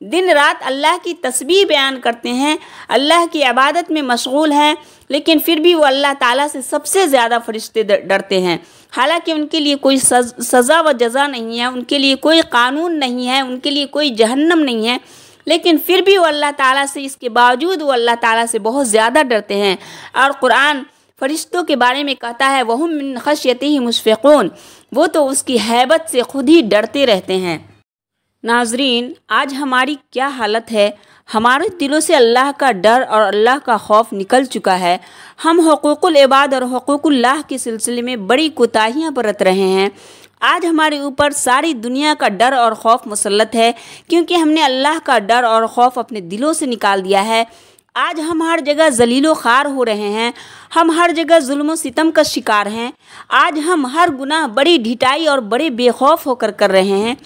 दिन रात अल्लाह की तस्बीह बयान करते हैं, अल्लाह की इबादत में मशगूल हैं, लेकिन फिर भी वो अल्लाह ताला से सबसे ज़्यादा फरिश्ते डरते हैं। हालांकि उनके लिए कोई सज़ा व जज़ा नहीं है, उनके लिए कोई कानून नहीं है, उनके लिए कोई जहन्नम नहीं है, लेकिन फिर भी वो अल्लाह ताला से, इसके बावजूद वो अल्लाह ताला से बहुत ज़्यादा डरते हैं। और कुरान फरिश्तों के बारे में कहता है वहुम मिन खश्यतिही मुशफ़िक़ून, वो तो उसकी हैबत से खुद ही डरते रहते हैं। नाज़रीन, आज हमारी क्या हालत है। हमारे दिलों से अल्लाह का डर और अल्लाह का खौफ निकल चुका है। हम हुकूकुल इबाद और हुकूकुल्लाह के सिलसिले में बड़ी कोताहियाँ बरत रहे हैं। आज हमारे ऊपर सारी दुनिया का डर और खौफ मुसल्लत है, क्योंकि हमने अल्लाह का डर और खौफ अपने दिलों से निकाल दिया है। आज हम हर जगह ज़लीलो ख़ार हो रहे हैं, हम हर जगह जुल्म व सितम का शिकार हैं। आज हम हर गुनाह बड़ी ढिठाई और बड़े बेखौफ होकर कर रहे हैं।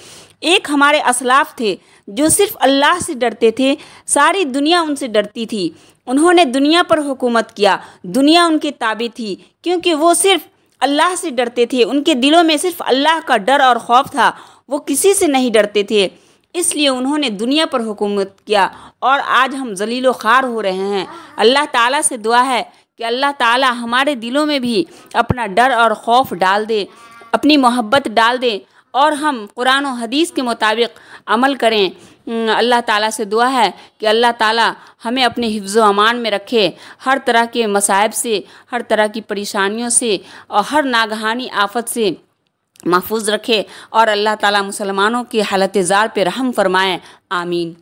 एक हमारे असलाफ थे जो सिर्फ अल्लाह से डरते थे, सारी दुनिया उनसे डरती थी। उन्होंने दुनिया पर हुकूमत किया, दुनिया उनके ताबे थी, क्योंकि वो सिर्फ अल्लाह से डरते थे। उनके दिलों में सिर्फ अल्लाह का डर और खौफ था, वो किसी से नहीं डरते थे, इसलिए उन्होंने दुनिया पर हुकूमत किया। और आज हम ज़लीलो ख़ार हो रहे हैं। अल्लाह ताला से दुआ है कि अल्लाह ताला हमारे दिलों में भी अपना डर और खौफ डाल दे, अपनी मोहब्बत डाल दे, और हम कुरान और हदीस के मुताबिक अमल करें। अल्लाह ताला से दुआ है कि अल्लाह ताला हमें अपने हिफ्ज़ व अमान में रखे, हर तरह के मसाइब से, हर तरह की परेशानियों से और हर नागहानी आफत से महफूज रखे, और अल्लाह ताला मुसलमानों की हालत ज़ार पे रहम फरमाए। आमीन।